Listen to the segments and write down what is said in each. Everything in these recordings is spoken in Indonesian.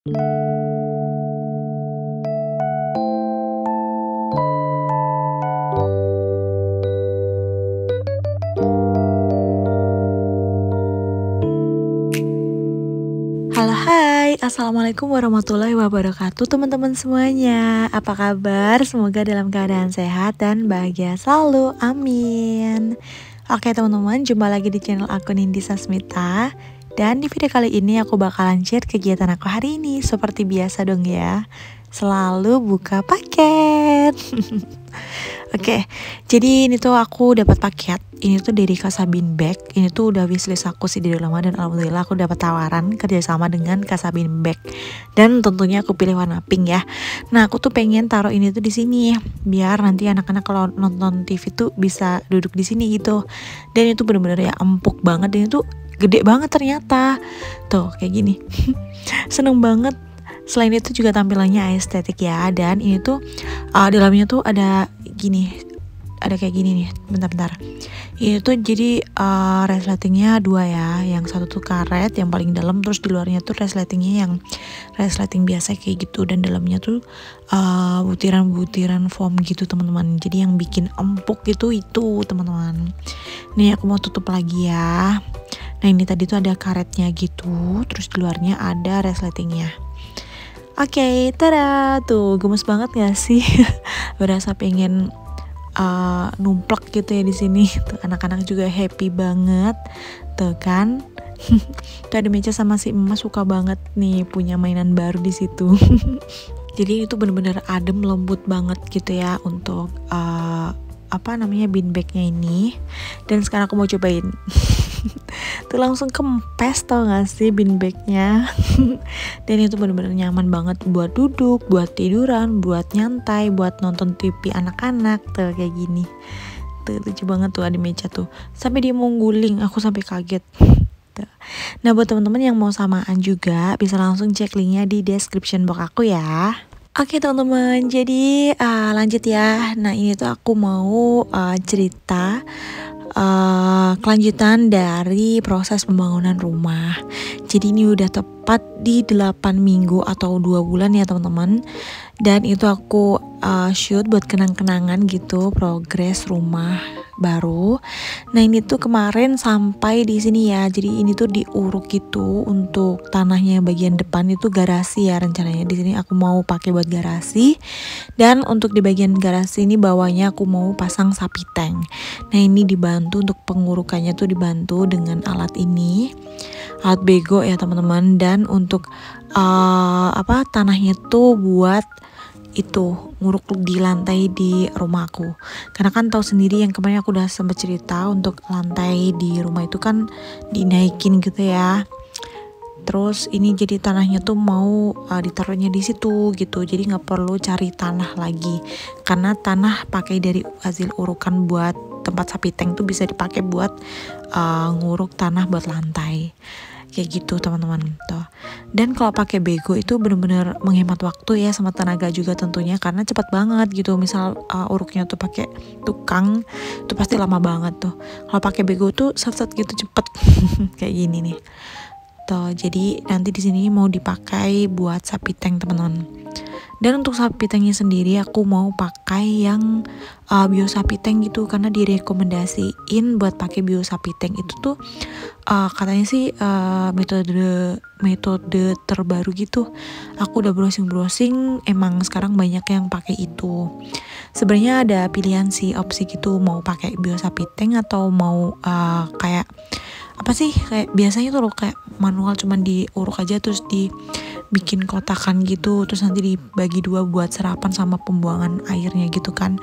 Halo hai, Assalamualaikum warahmatullahi wabarakatuh teman-teman semuanya. Apa kabar? Semoga dalam keadaan sehat dan bahagia selalu, amin. Oke teman-teman, jumpa lagi di channel aku Nindi Sasmita. Dan di video kali ini aku bakalan share kegiatan aku hari ini. Seperti biasa dong ya, selalu buka paket. Oke, jadi ini tuh aku dapat paket. Ini tuh dari Kasabin Bag. Ini tuh udah wishlist aku sih dari lama, dan alhamdulillah aku dapat tawaran kerjasama dengan Kasabin Bag. Dan tentunya aku pilih warna pink ya. Nah, aku tuh pengen taruh ini tuh di sini biar nanti anak-anak kalau nonton TV tuh bisa duduk di sini gitu. Dan itu bener-bener ya empuk banget, dan itu gede banget ternyata. Tuh kayak gini. Seneng banget. Selain itu juga tampilannya estetik ya. Dan ini tuh dalamnya tuh ada gini, ada kayak gini nih, bentar-bentar. Ini tuh jadi resletingnya dua ya, yang satu tuh karet yang paling dalam, terus di luarnya tuh resletingnya yang resleting biasa kayak gitu, dan dalamnya tuh butiran-butiran foam gitu teman-teman. Jadi yang bikin empuk gitu itu teman-teman. Nih aku mau tutup lagi ya. Nah ini tadi tuh ada karetnya gitu, terus di luarnya ada resletingnya. Oke, tada, tuh gemes banget gak sih? Berasa pengen numplak gitu ya di sini. Tuh anak-anak juga happy banget, tuh kan? Tuh ada Meca sama si Emas suka banget nih punya mainan baru di situ. Jadi itu bener-bener adem, lembut banget gitu ya untuk bean bagnya ini. Dan sekarang aku mau cobain. Tuh langsung kempes, tau gak sih bean bagnya. Dan itu bener-bener nyaman banget buat duduk, buat tiduran, buat nyantai, buat nonton TV anak-anak. Tuh kayak gini. Tuh lucu banget tuh ada Meca tuh, sampai dia mau guling, aku sampai kaget. Tuh. Nah buat teman-teman yang mau samaan juga bisa langsung cek linknya di description box aku ya. Oke teman-teman, jadi lanjut ya. Nah ini tuh aku mau cerita kelanjutan dari proses pembangunan rumah. Jadi ini udah tepat di 8 minggu atau 2 bulan ya teman-teman. Dan itu aku shoot buat kenang-kenangan gitu progres rumah baru. Nah ini tuh kemarin sampai di sini ya. Jadi ini tuh diuruk gitu untuk tanahnya bagian depan itu garasi ya rencananya. Di sini aku mau pakai buat garasi. Dan untuk di bagian garasi ini bawahnya aku mau pasang sapi tank. Nah ini dibantu untuk pengurukannya tuh dibantu dengan alat ini, alat bego ya teman-teman. Dan untuk tanahnya tuh buat itu nguruk di lantai di rumahku, karena kan tahu sendiri yang kemarin aku udah sempat cerita untuk lantai di rumah itu kan dinaikin gitu ya. Terus ini jadi tanahnya tuh mau ditaruhnya di situ gitu, jadi nggak perlu cari tanah lagi, karena tanah pakai dari hasil urukan buat tempat sapi tank tuh bisa dipakai buat nguruk tanah buat lantai. Kayak gitu teman-teman tuh. Dan kalau pakai bego itu bener-bener menghemat waktu ya, sama tenaga juga tentunya, karena cepat banget gitu. Misal uruknya tuh pakai tukang itu pasti lama banget tuh. Kalau pakai bego tuh set-set gitu cepet. Kayak gini nih tuh. Jadi nanti di sini mau dipakai buat sapi tank teman-teman. Dan untuk sapi tanknya sendiri aku mau pakai yang bio sapi tank gitu, karena direkomendasiin buat pakai bio sapi tank itu tuh katanya sih metode terbaru gitu. Aku udah browsing, emang sekarang banyak yang pakai itu. Sebenarnya ada pilihan sih, opsi gitu, mau pakai bio sapi tank atau mau kayak apa sih, kayak biasanya tuh kayak manual cuman diuruk aja terus dibikin kotakan gitu, terus nanti dibagi dua buat serapan sama pembuangan airnya gitu kan.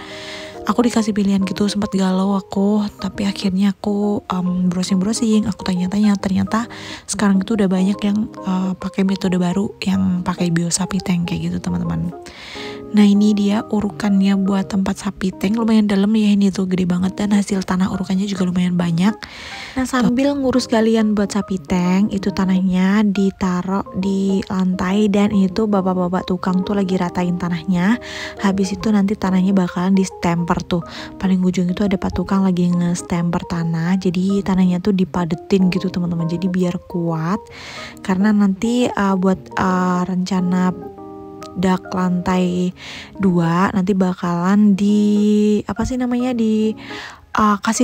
Aku dikasih pilihan gitu, sempat galau aku, tapi akhirnya aku browsing, aku tanya-tanya, ternyata sekarang itu udah banyak yang pakai metode baru yang pakai bio sapi tank kayak gitu teman-teman. Nah ini dia urukannya buat tempat sapi tank, lumayan dalam ya, ini tuh gede banget dan hasil tanah urukannya juga lumayan banyak. Nah sambil ngurus galian buat sapi tank, itu tanahnya ditaruh di lantai dan itu bapak-bapak tukang tuh lagi ratain tanahnya. Habis itu nanti tanahnya bakalan di stemper tuh. Paling ujung itu ada pak tukang lagi nge-stemper tanah, jadi tanahnya tuh dipadetin gitu teman-teman, jadi biar kuat. Karena nanti buat rencana dak lantai 2 nanti bakalan di kasih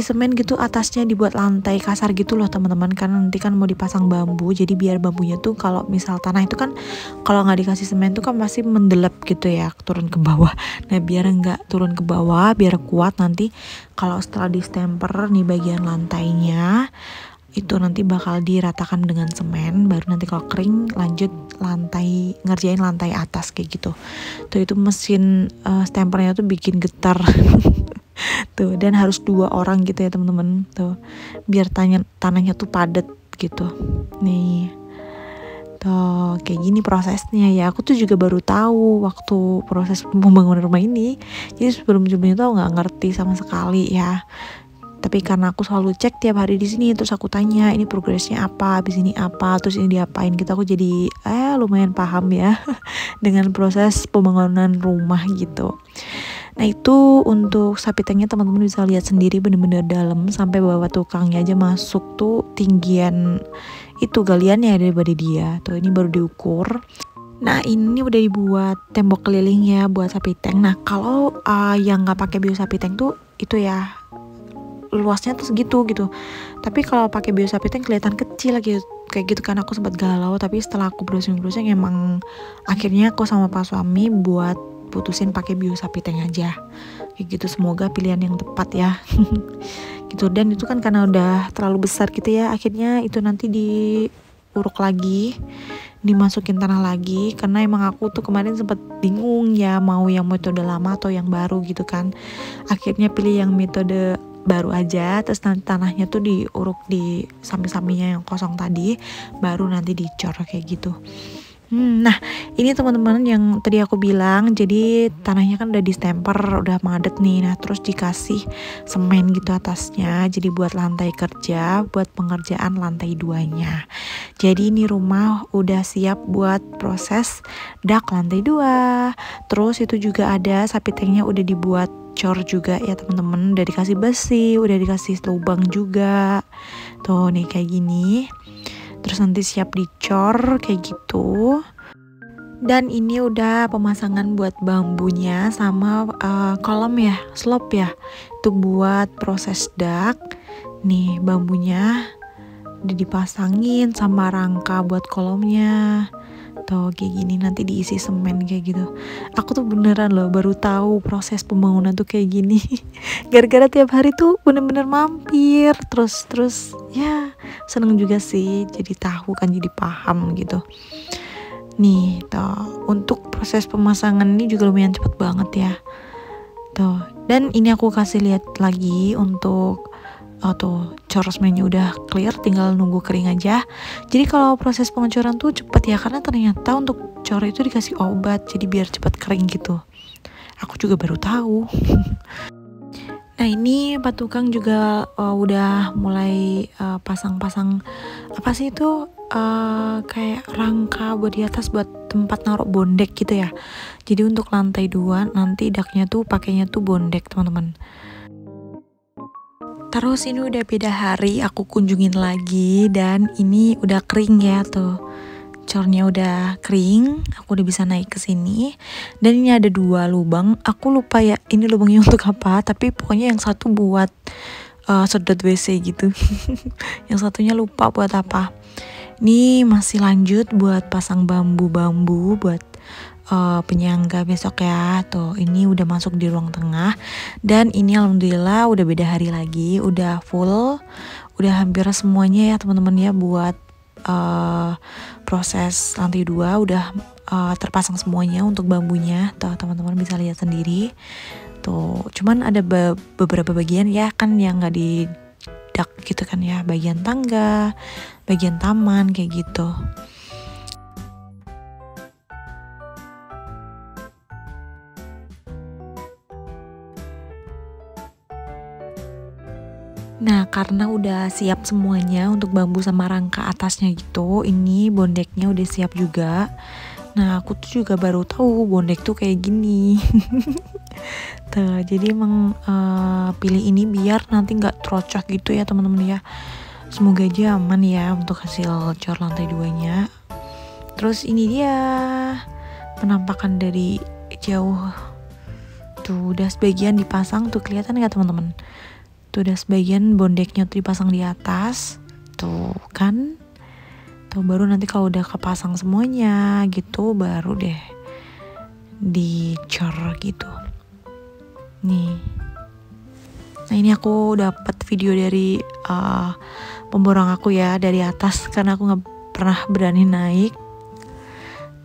semen gitu atasnya, dibuat lantai kasar gitu loh teman-teman, karena nanti kan mau dipasang bambu, jadi biar bambunya tuh kalau misal tanah itu kan kalau nggak dikasih semen tuh kan masih mendelep gitu ya, turun ke bawah. Nah biar nggak turun ke bawah, biar kuat, nanti kalau setelah di stemper nih bagian lantainya itu nanti bakal diratakan dengan semen, baru nanti kalau kering lanjut ngerjain lantai atas kayak gitu. Tuh itu mesin stempernya tuh bikin getar tuh, dan harus 2 orang gitu ya teman-teman tuh, biar tanahnya tuh padat gitu. Nih tuh kayak gini prosesnya ya, aku tuh juga baru tahu waktu proses pembangunan rumah ini, jadi sebelumnya tuh nggak ngerti sama sekali ya. Tapi karena aku selalu cek tiap hari di sini, terus aku tanya ini progresnya apa, habis ini apa, terus ini diapain gitu, aku jadi lumayan paham ya dengan proses pembangunan rumah gitu. Nah itu untuk sapi tanknya teman-teman bisa lihat sendiri, bener-bener dalam sampai bawa tukangnya aja masuk tuh tinggian itu galiannya daripada dia. Tuh ini baru diukur. Nah ini udah dibuat tembok keliling ya buat sapi tank. Nah kalau yang nggak pakai bio sapi tank tuh itu ya luasnya tuh segitu gitu, tapi kalau pakai bio sapi tank kelihatan kecil lagi kayak gitu kan. Aku sempat galau, tapi setelah aku browsing emang akhirnya aku sama pak suami buat putusin pakai bio sapi tank aja kayak gitu. Semoga pilihan yang tepat ya gitu. Dan itu kan karena udah terlalu besar gitu ya, akhirnya itu nanti diuruk lagi, dimasukin tanah lagi, karena emang aku tuh kemarin sempat bingung ya mau yang metode lama atau yang baru gitu kan. Akhirnya pilih yang metode baru aja, terus nanti tanahnya tuh diuruk di samping-sampingnya yang kosong tadi, baru nanti dicor kayak gitu. Nah ini teman-teman yang tadi aku bilang, jadi tanahnya kan udah di stemper, udah padat nih. Nah terus dikasih semen gitu atasnya, jadi buat lantai kerja, buat pengerjaan lantai 2-nya. Jadi ini rumah udah siap buat proses dak lantai 2. Terus itu juga ada sapi tanknya udah dibuat cor juga ya teman-teman, udah dikasih besi, udah dikasih lubang juga. Tuh nih kayak gini. Terus nanti siap dicor kayak gitu. Dan ini udah pemasangan buat bambunya sama kolom ya, slope ya, itu buat proses dak. Nih bambunya udah dipasangin sama rangka buat kolomnya. Tuh kayak gini, nanti diisi semen kayak gitu. Aku tuh beneran loh baru tahu proses pembangunan tuh kayak gini gara-gara tiap hari tuh bener-bener mampir terus ya, seneng juga sih jadi tahu kan, jadi paham gitu. Nih tuh untuk proses pemasangan ini juga lumayan cepet banget ya tuh. Dan ini aku kasih lihat lagi untuk tuh cor semennya udah clear, tinggal nunggu kering aja. Jadi kalau proses pengecoran tuh cepet ya, karena ternyata untuk cor itu dikasih obat jadi biar cepet kering gitu. Aku juga baru tahu. Nah ini pak tukang juga udah mulai pasang-pasang apa sih itu, kayak rangka buat di atas buat tempat naruh bondek gitu ya. Jadi untuk lantai 2 nanti daknya tuh pakainya tuh bondek teman-teman. Terus ini udah beda hari aku kunjungin lagi, dan ini udah kering ya tuh. Cornya udah kering, aku udah bisa naik ke sini. Dan ini ada 2 lubang. Aku lupa ya ini lubangnya untuk apa, tapi pokoknya yang satu buat sedot WC gitu. Yang satunya lupa buat apa. Ini masih lanjut buat pasang bambu-bambu buat penyangga besok ya. Tuh ini udah masuk di ruang tengah, dan ini alhamdulillah udah beda hari lagi, udah full, udah hampir semuanya ya teman-teman ya buat proses lantai 2 udah terpasang semuanya untuk bambunya. Tuh teman-teman bisa lihat sendiri tuh, cuman ada beberapa bagian ya kan yang nggak di dak gitu kan ya, bagian tangga, bagian taman kayak gitu. Nah, karena udah siap semuanya untuk bambu sama rangka atasnya gitu, ini bondeknya udah siap juga. Nah, aku tuh juga baru tahu bondek tuh kayak gini. Tuh, jadi emang pilih ini biar nanti nggak terocok gitu ya teman-teman ya. Semoga aja aman ya untuk hasil cor lantai 2-nya. Terus ini dia penampakan dari jauh. Tuh udah sebagian dipasang, tuh kelihatan nggak teman-teman? Tuh udah sebagian bondeknya tuh dipasang di atas. Tuh kan? Tuh baru nanti kalau udah kepasang semuanya gitu baru deh dicor gitu. Nih. Nah, ini aku dapat video dari pemborong aku ya dari atas karena aku nggak pernah berani naik.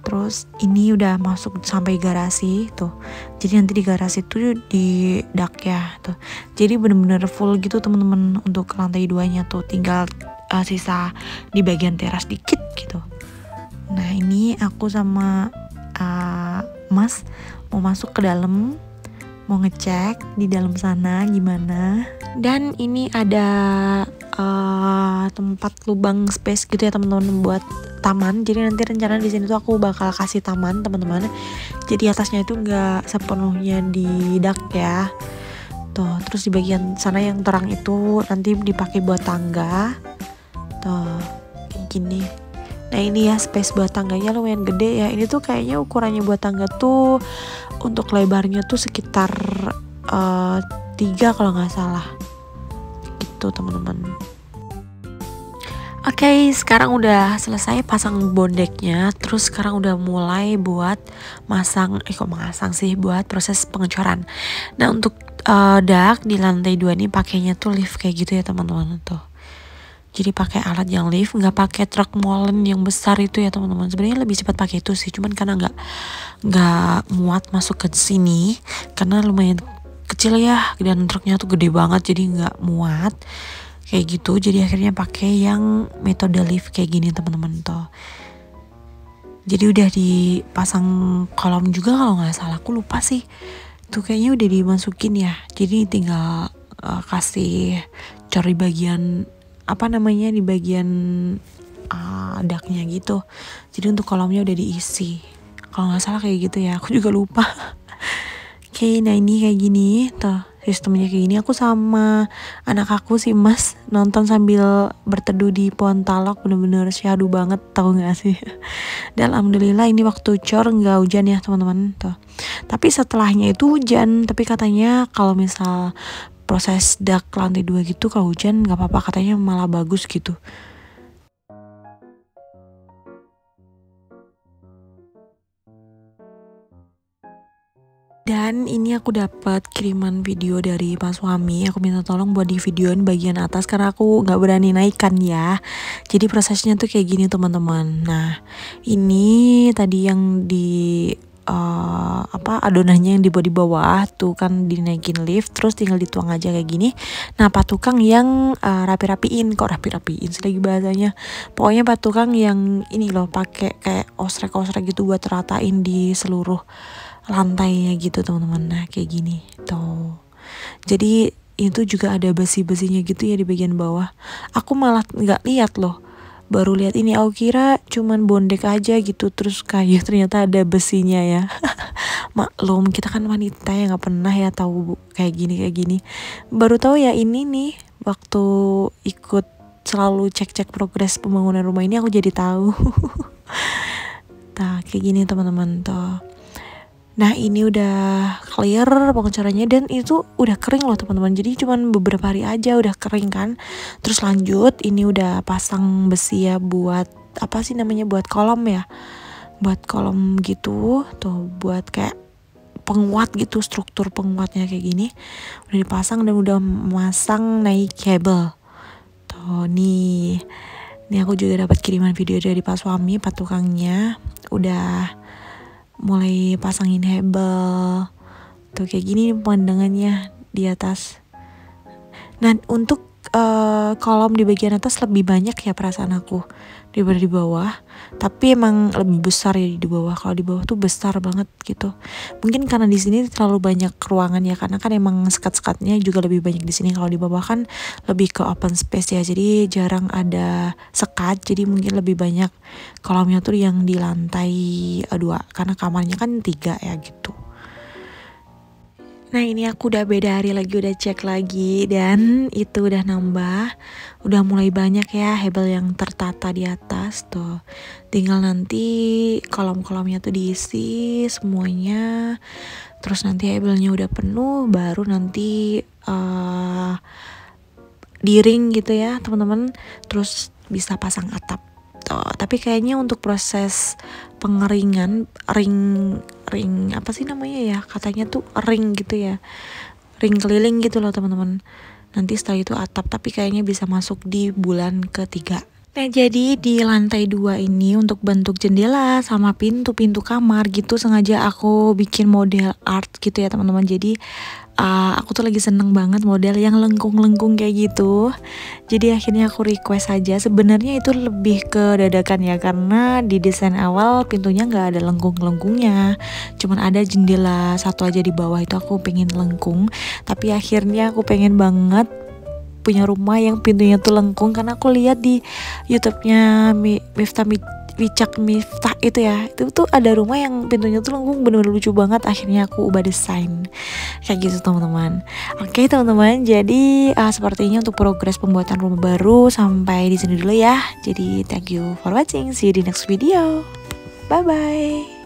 Terus ini udah masuk sampai garasi tuh. Jadi nanti di garasi tuh di dak ya tuh. Jadi bener-bener full gitu teman-teman untuk lantai 2-nya tuh. Tinggal sisa di bagian teras dikit gitu. Nah, ini aku sama Mas mau masuk ke dalam, mau ngecek di dalam sana gimana. Dan ini ada tempat lubang space gitu ya teman-teman buat taman. Jadi nanti rencana di sini tuh aku bakal kasih taman teman-teman. Jadi atasnya itu nggak sepenuhnya di dak ya. Tuh, terus di bagian sana yang terang itu nanti dipakai buat tangga. Tuh, kayak gini. Nah, ini ya space buat tangganya lumayan gede ya. Ini tuh kayaknya ukurannya buat tangga tuh untuk lebarnya tuh sekitar 3 kalau nggak salah. Gitu teman-teman. Oke, sekarang udah selesai pasang bondeknya. Terus sekarang udah mulai buat masang, buat proses pengecoran. Nah, untuk dak di lantai 2 ini pakainya tuh lift kayak gitu ya teman-teman tuh. Jadi pakai alat yang lift, nggak pakai truk molen yang besar itu ya teman-teman. Sebenarnya lebih cepat pakai itu sih, cuman karena nggak muat masuk ke sini karena lumayan kecil ya dan truknya tuh gede banget jadi nggak muat. Kayak gitu, jadi akhirnya pakai yang metode lift kayak gini teman-teman tuh. Jadi udah dipasang kolom juga kalau nggak salah, aku lupa sih. Tuh kayaknya udah dimasukin ya. Jadi tinggal kasih cor di bagian di bagian daknya gitu. Jadi untuk kolomnya udah diisi. Kalau nggak salah kayak gitu ya, aku juga lupa. Oke, nah ini kayak gini tuh. Sistemnya kayak gini. Aku sama anak aku si Mas nonton sambil berteduh di pohon talok, bener-bener syahdu banget, tahu nggak sih? Dan alhamdulillah ini waktu cor nggak hujan ya teman-teman tuh. Tapi setelahnya itu hujan. Tapi katanya kalau misal proses dak lantai 2 gitu kalau hujan nggak apa-apa, katanya malah bagus gitu. Dan ini aku dapat kiriman video dari Pak Suami. Aku minta tolong buat di videoin bagian atas karena aku nggak berani naikkan ya. Jadi prosesnya tuh kayak gini teman-teman. Nah, ini tadi yang di adonannya yang dibuat di bawah tuh kan dinaikin lift, terus tinggal dituang aja kayak gini. Nah, Pak Tukang yang rapi-rapiin, kok rapi-rapiin sih lagi bahasanya. Pokoknya Pak Tukang yang ini loh pakai kayak osrek-osrek gitu buat ratain di seluruh lantainya gitu teman-teman. Nah, kayak gini tuh. Jadi itu juga ada besi-besinya gitu ya di bagian bawah. Aku malah nggak lihat loh, baru lihat ini. Aku kira cuman bondek aja gitu terus kayu, ternyata ada besinya ya. Maklum kita kan wanita yang nggak pernah ya tahu kayak gini. Baru tahu ya ini nih waktu ikut selalu cek-cek progres pembangunan rumah ini aku jadi tahu. Nah, kayak gini teman-teman tuh. Nah, ini udah clear pengecorannya dan itu udah kering loh teman-teman. Jadi cuman beberapa hari aja udah kering kan. Terus lanjut ini udah pasang besi ya buat buat kolom ya. Buat kolom gitu tuh, buat kayak penguat gitu, struktur penguatnya kayak gini. Udah dipasang dan udah masang naik kabel. Tuh nih. Ini aku juga dapat kiriman video dari Pak Suami, Pak Tukangnya. Udah mulai pasangin hebel tuh kayak gini pemandangannya di atas. Nah, untuk kolom di bagian atas lebih banyak ya perasaan aku. daripada di bawah, tapi emang lebih besar ya di bawah. Kalau di bawah tuh besar banget gitu. Mungkin karena di sini terlalu banyak ruangan ya, karena kan emang sekat-sekatnya juga lebih banyak di sini. Kalau di bawah kan lebih ke open space ya, jadi jarang ada sekat, jadi mungkin lebih banyak kolamnya tuh yang di lantai 2 karena kamarnya kan 3 ya gitu. Nah ini aku udah beda hari lagi, udah cek lagi, dan itu udah nambah, udah mulai banyak ya hebel yang tertata di atas tuh. Tinggal nanti kolom-kolomnya tuh diisi semuanya. Terus nanti hebelnya udah penuh, baru nanti di ring gitu ya teman-teman. Terus bisa pasang atap. Tapi kayaknya untuk proses pengeringan, ring apa sih namanya ya, katanya tuh ring gitu ya, ring keliling gitu loh teman-teman. Nanti setelah itu atap, tapi kayaknya bisa masuk di bulan ketiga. Nah jadi di lantai 2 ini untuk bentuk jendela sama pintu-pintu kamar gitu sengaja aku bikin model art gitu ya teman-teman. Jadi aku tuh lagi seneng banget model yang lengkung-lengkung kayak gitu. Jadi akhirnya aku request aja. Sebenarnya itu lebih ke dadakan ya, karena di desain awal pintunya nggak ada lengkung-lengkungnya, cuman ada jendela satu aja di bawah, itu aku pengen lengkung. Tapi akhirnya aku pengen banget punya rumah yang pintunya tuh lengkung, karena aku lihat di YouTube-nya Wicak Miftah itu ya, itu tuh ada rumah yang pintunya tuh lengkung, bener-bener lucu banget. Akhirnya aku ubah desain kayak gitu teman-teman. Oke teman-teman, jadi sepertinya untuk progres pembuatan rumah baru sampai di sini dulu ya. Jadi thank you for watching, see you di next video, bye bye.